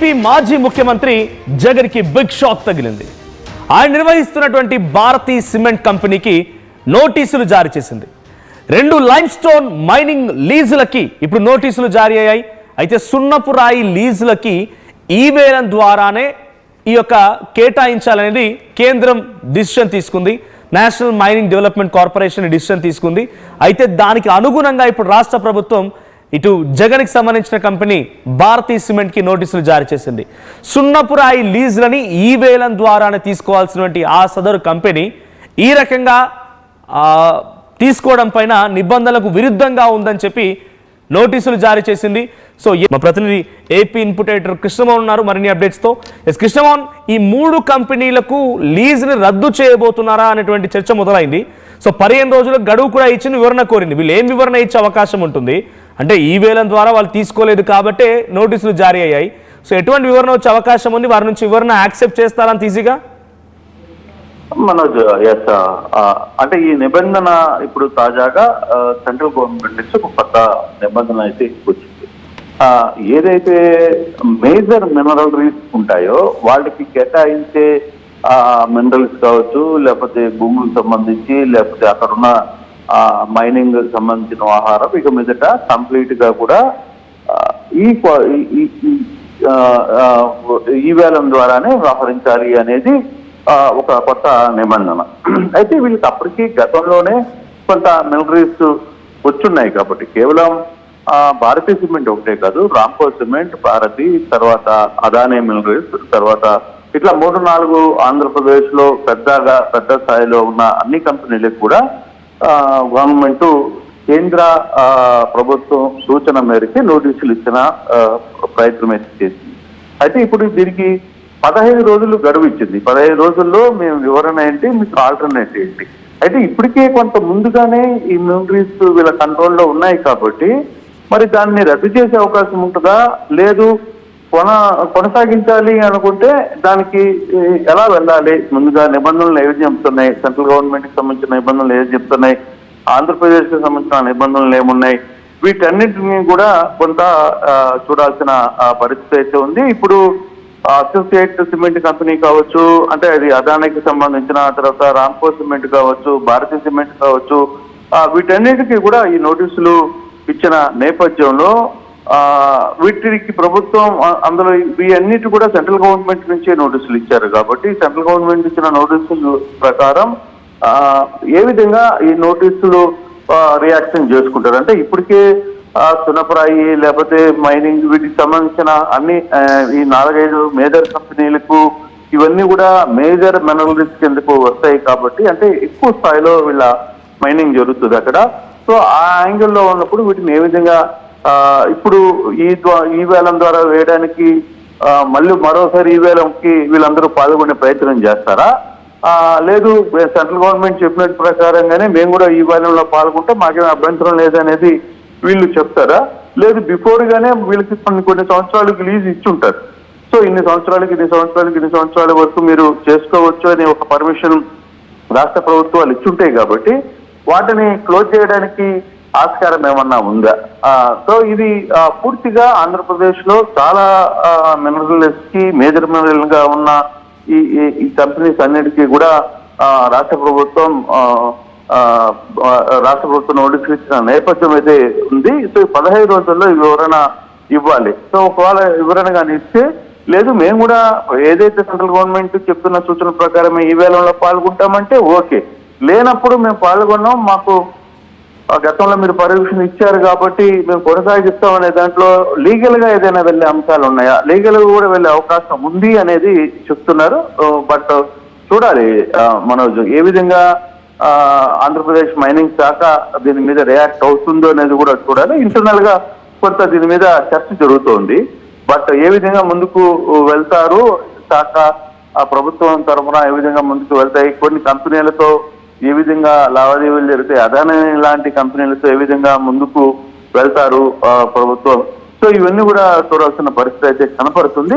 AP మాజీ ముఖ్యమంత్రి జగన్ కి బిగ్ షాక్ తగిలింది. ఆయన నిర్వహిస్తున్నటువంటి భారతీ సిమెంట్ కంపెనీకి నోటీసులు జారీ చేసింది. 2 లైమ్ స్టోన్ మైనింగ్ లీజులకి ఇప్పుడు నోటీసులు జారీ అయ్యాయి. అయితే సున్నపు రాయి లీజులకి ఈ వేలం ద్వారానే ఈ యొక్క కేటాయించాలనేది కేంద్రం డిసిషన్ తీసుకుంది. National mining development corporation decision తీసుకుంది. అయితే దానికి అనుగుణంగా ఇప్పుడు రాష్ట్ర ప్రభుత్వం ఇటు జగన్కి సంబంధించిన కంపెనీ భారతీ సిమెంట్కి నోటీసులు జారీ చేసింది. సున్నపురాయి లీజులని ఈ వేలం ద్వారానే తీసుకోవాల్సినటువంటి ఆ సదరు కంపెనీ ఈ రకంగా తీసుకోవడం పైన నిబంధనలకు విరుద్ధంగా ఉందని చెప్పి నోటీసులు జారీ చేసింది. సో మా ప్రతినిధి ఏపీ ఇన్పుట్ ఎడిటర్ కృష్ణమోహన్ ఉన్నారు మరిన్ని అప్డేట్స్తో. కృష్ణమోహన్, ఈ 3 కంపెనీలకు లీజుని రద్దు చేయబోతున్నారా అనేటువంటి చర్చ మొదలైంది. సో 15 రోజులకు గడువు కూడా ఇచ్చిన వివరణ కోరింది. వీళ్ళు ఏం వివరణ ఇచ్చే అవకాశం ఉంటుంది? అంటే ఈ వేలం ద్వారా వాళ్ళు తీసుకోలేదు కాబట్టే నోటీసులు జారీ అయ్యాయి. సో ఎటువంటి వివరణ వచ్చే అవకాశం ఉంది? వారి నుంచి వివరణ యాక్సెప్ట్ చేస్తారని ఈజీగా? మనోజ్, ఎస్, అంటే ఈ నిబంధన ఇప్పుడు తాజాగా సెంట్రల్ గవర్నమెంట్ నుంచి ఒక కొత్త నిబంధన అయితే వచ్చింది. ఏదైతే మేజర్ మినరల్స్ ఉంటాయో వాళ్ళకి కేటాయించే మినరల్స్ కావచ్చు, లేకపోతే భూములకు సంబంధించి, లేకపోతే అక్కడున్న మైనింగ్ సంబంధించిన ఆహారం ఇక మీదట కంప్లీట్ గా కూడా ఈ వేలం ద్వారానే వ్యవహరించాలి అనేది ఒక కొత్త నిబంధన. అయితే వీళ్ళకి అప్పటికీ గతంలోనే కొంత మినరల్స్ వచ్చున్నాయి కాబట్టి కేవలం భారతీ సిమెంట్ ఒకటే కాదు, రాంకో సిమెంట్, భారతి, తర్వాత అదానీ మినరల్స్, తర్వాత ఇట్లా 3-4 ఆంధ్రప్రదేశ్ లో పెద్ద స్థాయిలో ఉన్న అన్ని కంపెనీలకు కూడా గవర్నమెంట్ కేంద్ర ప్రభుత్వం సూచన మేరకు నోటీసులు ఇచ్చిన ప్రయత్నం అయితే చేసింది. అయితే ఇప్పుడు దీనికి 15 రోజులు గడువు ఇచ్చింది. 15 రోజుల్లో మేము వివరణ ఏంటి, మీకు ఆల్టర్నేట్ ఏంటి. అయితే ఇప్పటికే కొంత ముందుగానే ఈ మినరల్స్ వీళ్ళ కంట్రోల్లో ఉన్నాయి కాబట్టి మరి దాన్ని రద్దు చేసే అవకాశం ఉంటుందా, లేదు కొనసాగించాలి అనుకుంటే దానికి ఎలా వెళ్ళాలి, ముందుగా నిబంధనలు ఏవి చెప్తున్నాయి, సెంట్రల్ గవర్నమెంట్ కి సంబంధించిన నిబంధనలు ఏవి చెప్తున్నాయి, ఆంధ్రప్రదేశ్ కి సంబంధించిన నిబంధనలు ఏమున్నాయి, వీటన్నిటిని కూడా కొంత చూడాల్సిన పరిస్థితి అయితే ఉంది. ఇప్పుడు అసోసియేట్ సిమెంట్ కంపెనీ కావచ్చు, అంటే అది అదానికి సంబంధించిన, తర్వాత రాంకో సిమెంట్ కావచ్చు, భారతీ సిమెంట్ కావచ్చు, వీటన్నిటికీ కూడా ఈ నోటీసులు ఇచ్చిన నేపథ్యంలో వీటికి ప్రభుత్వం అందులో ఇవన్నిటి కూడా సెంట్రల్ గవర్నమెంట్ నుంచే నోటీసులు ఇచ్చారు కాబట్టి సెంట్రల్ గవర్నమెంట్ ఇచ్చిన నోటీసుల ప్రకారం ఏ విధంగా ఈ నోటీసులు రియాక్షన్ చేసుకుంటారు. అంటే ఇప్పటికే సున్నపురాయి లేకపోతే మైనింగ్ వీటికి సంబంధించిన అన్ని ఈ 4-5 మేజర్ కంపెనీలకు ఇవన్నీ కూడా మేజర్ మినరల్స్ కిందకు వస్తాయి కాబట్టి అంటే ఎక్కువ స్థాయిలో వీళ్ళ మైనింగ్ జరుగుతుంది అక్కడ. సో ఆ యాంగిల్లో ఉన్నప్పుడు వీటిని ఏ విధంగా ఇప్పుడు ఈ వేలం ద్వారా వేయడానికి మరోసారి ఈ వేలంకి వీళ్ళందరూ పాల్గొనే ప్రయత్నం చేస్తారా, లేదు సెంట్రల్ గవర్నమెంట్ చెప్పిన ప్రకారంగానే మేము కూడా ఈ వేలంలో పాల్గొంటే మాకేం అభ్యంతరం లేదనేది వీళ్ళు చెప్తారా, లేదు బిఫోర్ గానే వీళ్ళకి కొన్ని సంవత్సరాలకు లీజ్ ఇచ్చుంటారు. సో ఇన్ని సంవత్సరాల వరకు మీరు చేసుకోవచ్చు అని ఒక పర్మిషన్ రాష్ట్ర ప్రభుత్వాలు ఇచ్చుంటాయి కాబట్టి వాటిని క్లోజ్ చేయడానికి ఆస్కారం ఏమన్నా ఉందా. సో ఇది పూర్తిగా ఆంధ్రప్రదేశ్ లో చాలా మినరల్స్ కి మేజర్ మినరల్ గా ఉన్న ఈ కంపెనీస్ అన్నిటికీ కూడా రాష్ట్ర ప్రభుత్వం నోటీసులు ఇచ్చిన నేపథ్యం అయితే ఉంది. సో 15 రోజుల్లో ఈ వివరణ ఇవ్వాలి. సో ఒకవేళ వివరణ కానీ ఇస్తే, లేదు మేము కూడా ఏదైతే సెంట్రల్ గవర్నమెంట్ చెప్తున్న సూచన ప్రకారమే ఈ వేలంలో పాల్గొంటామంటే ఓకే, లేనప్పుడు మేము పాల్గొన్నాం, మాకు గతంలో మీరు పర్మిషన్ ఇచ్చారు కాబట్టి మేము కొనసాగిస్తాం అనే దాంట్లో లీగల్ గా ఏదైనా వెళ్ళే అంశాలు ఉన్నాయా, లీగల్ గా కూడా వెళ్ళే అవకాశం ఉంది అనేది చెప్తున్నారు. బట్ చూడాలి మనోజ్, ఏ విధంగా ఆంధ్రప్రదేశ్ మైనింగ్ శాఖ దీని మీద రియాక్ట్ అవుతుందో అనేది కూడా చూడాలి. ఇంటర్నల్ గా కొంత దీని మీద చర్చ జరుగుతోంది. బట్ ఏ విధంగా ముందుకు వెళ్తారు శాఖ ప్రభుత్వం తరఫున, ఏ విధంగా ముందుకు వెళ్తాయి, కొన్ని కంపెనీలతో ఏ విధంగా లావాదేవీలు జరుగుతాయి, అదానీ లాంటి కంపెనీలతో ఏ విధంగా ముందుకు వెళ్తారు ప్రభుత్వం, సో ఇవన్నీ కూడా చూడాల్సిన పరిస్థితి అయితే కనపడుతుంది.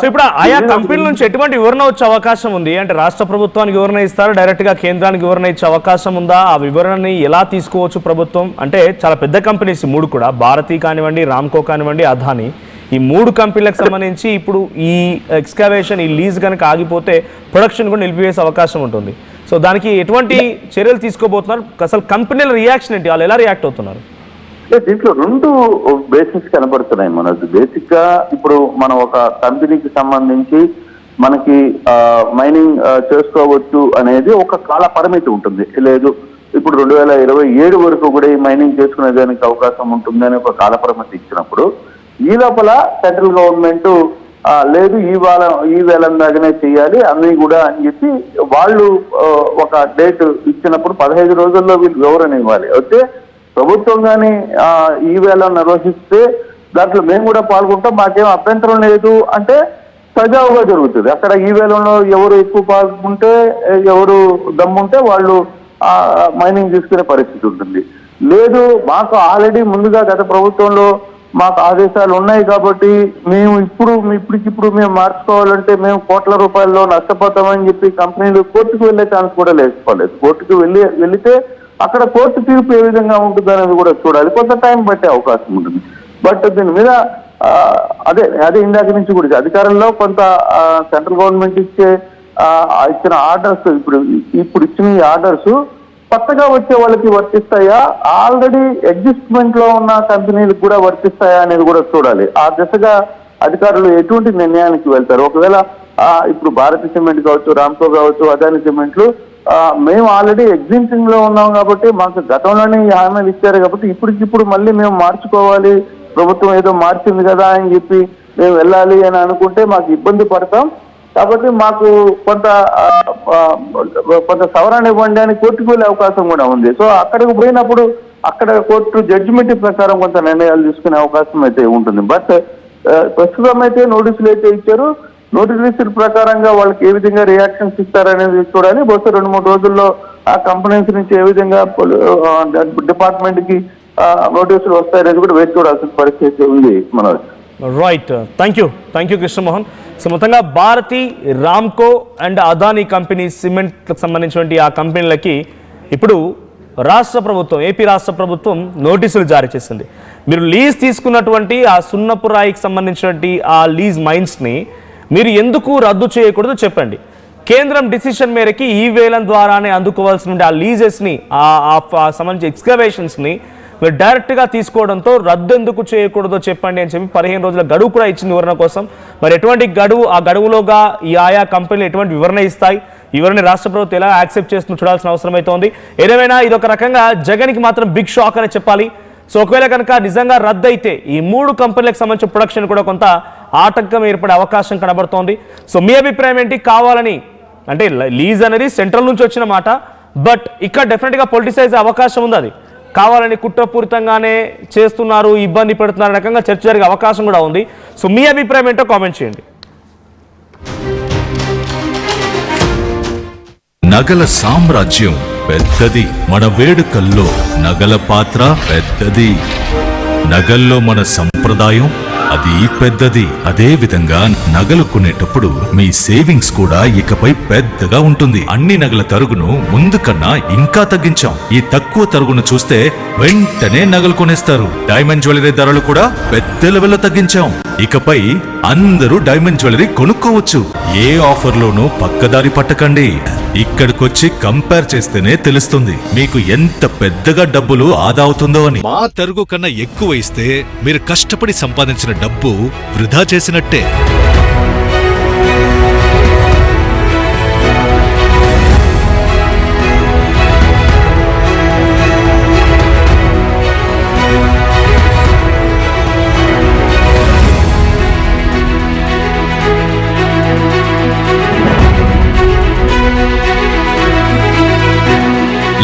ఇప్పుడు ఆయా కంపెనీల నుంచి ఎటువంటి వివరణ వచ్చే అవకాశం ఉంది? అంటే రాష్ట్ర ప్రభుత్వానికి వివరణ ఇస్తారు, డైరెక్ట్ గా కేంద్రానికి వివరణ ఇచ్చే అవకాశం ఉందా? ఆ వివరణని ఎలా తీసుకోవచ్చు ప్రభుత్వం? అంటే చాలా పెద్ద కంపెనీస్ 3 కూడా, భారతి కానివ్వండి, రామ్కో కానివ్వండి, అదానీ, ఈ 3 కంపెనీలకు సంబంధించి ఇప్పుడు ఈ ఎక్స్కవేషన్, ఈ లీజ్ కనుక ఆగిపోతే ప్రొడక్షన్ కూడా నిలిపివేసే అవకాశం ఉంటుంది. సో దానికి ఎటువంటి చర్యలు తీసుకోబోతున్నారు? అసలు కంపెనీల రియాక్షన్ ఏంటి? వాళ్ళు ఎలా రియాక్ట్ అవుతున్నారు? దీంట్లో 2 బేసిక్స్ కనబడుతున్నాయి మనకు. బేసిక్ గా ఇప్పుడు మనం ఒక కంపెనీకి సంబంధించి మనకి మైనింగ్ చేసుకోవచ్చు అనేది ఒక కాల పరిమితి ఉంటుంది. లేదు ఇప్పుడు 2027 వరకు కూడా ఈ మైనింగ్ చేసుకునే దానికి అవకాశం ఉంటుంది అని ఒక కాల పరిమితి ఇచ్చినప్పుడు, ఈ లోపల సెంట్రల్ గవర్నమెంట్ లేదు ఈ వేలం దాకానే చేయాలి అన్నీ కూడా అని చెప్పి వాళ్ళు ఒక డేట్ ఇచ్చినప్పుడు 15 రోజుల్లో వీళ్ళు వివరణ ఇవ్వాలి. అయితే ప్రభుత్వం కానీ ఈ వేలం నిర్వహిస్తే దాంట్లో మేము కూడా పాల్గొంటాం, మాకేం అభ్యంతరం లేదు అంటే సజావుగా జరుగుతుంది. అక్కడ ఈ వేలంలో ఎవరు ఎక్కువ పాల్గొంటే, ఎవరు దమ్ముంటే వాళ్ళు మైనింగ్ తీసుకునే పరిస్థితి ఉంటుంది. లేదు మాకు ఆల్రెడీ ముందుగా గత ప్రభుత్వంలో మాకు ఆదేశాలు ఉన్నాయి కాబట్టి మేము ఇప్పటికిప్పుడు మేము మార్చుకోవాలంటే మేము కోట్ల రూపాయల్లో నష్టపోతామని చెప్పి కంపెనీలు కోర్టుకు వెళ్ళే ఛాన్స్ కూడా లేకపోలేదు. కోర్టుకు వెళితే అక్కడ కోర్టు తీర్పు ఏ విధంగా ఉంటుంది అనేది కూడా చూడాలి. కొంత టైం పట్టే అవకాశం ఉంటుంది. బట్ దీని మీద అదే ఇందాక నుంచి కూడా అధికారంలో కొంత సెంట్రల్ గవర్నమెంట్ ఇచ్చిన ఆర్డర్స్ ఇప్పుడు ఇచ్చిన ఈ ఆర్డర్స్ కొత్తగా వచ్చే వాళ్ళకి వర్తిస్తాయా, ఆల్రెడీ ఎగ్జిస్ట్మెంట్ లో ఉన్న కంపెనీలకు కూడా వర్తిస్తాయా అనేది కూడా చూడాలి. ఆ దిశగా అధికారులు ఎటువంటి నిర్ణయానికి వెళ్తారు. ఒకవేళ ఇప్పుడు భారతీ సిమెంట్ కావచ్చు, రామ్కో కావచ్చు, అదాని సిమెంట్లు మేము ఆల్రెడీ ఎగ్జిస్టింగ్ లో ఉన్నాం కాబట్టి మాకు గతంలోనే ఈ హామీలు ఇచ్చారు కాబట్టి ఇప్పటికిప్పుడు మళ్ళీ మేము మార్చుకోవాలి, ప్రభుత్వం ఏదో మార్చింది కదా అని చెప్పి మేము వెళ్ళాలి అని అనుకుంటే మాకు ఇబ్బంది పడతాం. కాబట్టి మాకు కొంత సవరణ ఇవ్వండి అని కోర్టుకు వెళ్ళే అవకాశం కూడా ఉంది. సో అక్కడికి పోయినప్పుడు అక్కడ కోర్టు జడ్జిమెంట్ ప్రకారం కొంత నిర్ణయాలు తీసుకునే అవకాశం అయితే ఉంటుంది. బట్ ప్రస్తుతం అయితే నోటీసులు అయితే ఇచ్చారు. నోటీసుల ప్రకారంగా వాళ్ళకి ఏ విధంగా రియాక్షన్స్ ఇస్తారనేది చూడాలి. బహుశా 2-3 రోజుల్లో ఆ కంపెనీస్ నుంచి ఏ విధంగా డిపార్ట్మెంట్ కి నోటీసులు వస్తాయనేది కూడా వేచి చూడాల్సిన పరిస్థితి ఉంది Manoj. Right, thank you Krishnamohan. So మొత్తంగా భారతి, రామ్కో అండ్ అదానీ కంపెనీ సిమెంట్లకు సంబంధించినటువంటి ఆ కంపెనీలకి ఇప్పుడు ఏపీ రాష్ట్ర ప్రభుత్వం నోటీసులు జారీ చేసింది. మీరు లీజ్ తీసుకున్నటువంటి ఆ సున్నపు రాయికి సంబంధించినటువంటి ఆ లీజ్ మైన్స్ని మీరు ఎందుకు రద్దు చేయకూడదు చెప్పండి. కేంద్రం డిసిషన్ మేరకి ఈ వేలం ద్వారానే అందుకోవాల్సిన ఆ లీజెస్ని సంబంధించి ఎక్స్కవేషన్స్ని మీరు డైరెక్ట్గా తీసుకోవడంతో రద్దు ఎందుకు చేయకూడదో చెప్పండి అని చెప్పి 15 రోజుల గడువు కూడా ఇచ్చిన వివరణ కోసం. మరి ఎటువంటి గడువు, ఆ గడువులోగా ఈ ఆయా కంపెనీలు ఎటువంటి వివరణ ఇస్తాయి, వివరణ రాష్ట్ర ప్రభుత్వం ఎలా యాక్సెప్ట్ చేస్తుందో చూడాల్సిన అవసరం అయితే ఉంది. ఏదేమైనా ఇది ఒక రకంగా జగన్కి మాత్రం బిగ్ షాక్ అని చెప్పాలి. సో ఒకవేళ కనుక నిజంగా రద్దు అయితే ఈ 3 కంపెనీలకు సంబంధించిన ప్రొడక్షన్ కూడా కొంత ఆటంకం ఏర్పడే అవకాశం కనబడుతోంది. సో మీ అభిప్రాయం ఏంటి? కావాలని అంటే లీజ్ అనేది సెంట్రల్ నుంచి వచ్చిన మాట, బట్ ఇక్కడ డెఫినెట్గా పొలిటిసైజ్ అవకాశం ఉంది. అది కావాలని కుట్రపూరితంగానే చేస్తున్నారు, ఇబ్బంది పెడుతున్నారు రకంగా చర్చ జరిగే అవకాశం కూడా ఉంది. సో మీ అభిప్రాయం ఏంటో కామెంట్ చేయండి. నగల సామ్రాజ్యం పెద్దది, మన వేడుకల్లో నగల పాత్ర పెద్దది, నగల్లో మన సంప్రదాయం అది పెద్దది. అదే విధంగా నగలు కొనేటప్పుడు మీ సేవింగ్స్ కూడా ఇకపై పెద్దగా ఉంటుంది. అన్ని నగల తరుగును ముందు కన్నా ఇంకా తగ్గించాం. ఈ తక్కువ తరుగును చూస్తే వెంటనే నగలు కొనేస్తారు. డైమండ్ జ్యువెలరీ ధరలు కూడా పెద్ద లెవెల్లో తగ్గించాం. ఇకపై అందరూ డైమండ్ జ్యువెలరీ కొనుక్కోవచ్చు. ఏ ఆఫర్లోనూ పక్కదారి పట్టకండి. ఇక్కడికొచ్చి కంపేర్ చేస్తేనే తెలుస్తుంది మీకు ఎంత పెద్దగా డబ్బులు ఆదా అవుతుందో అని. మా తరుగు కన్నా ఎక్కువ ఇస్తే మీరు కష్టపడి సంపాదించిన డబ్బు వృధా చేసినట్టే.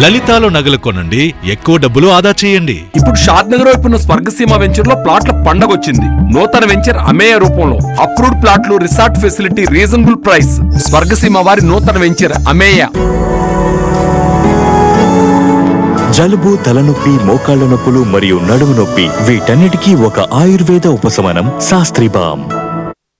లలితాలో నగలు కొనండి, ఎక్కువ డబ్బులు ఆదా చేయండి. ఇప్పుడు షాద్ నగర్ వైపు ఉన్న స్వర్గసీమ వెంచర్ లో ప్లాట్ల పండగ వచ్చింది. నూతన వెంచర్ అమేయ రూపంలో అప్రూవ్డ్ ప్లాట్లు, resort facility, reasonable price. Swargaseema వారి నూతన వెంచర్ అమేయ. జలుబు, తలనొప్పి, మోకాళ్ల నొప్పులు మరియు నడుము నొప్పి వీటన్నిటికీ ఒక ఆయుర్వేద ఉపశమనం శాస్త్రీ బామ్.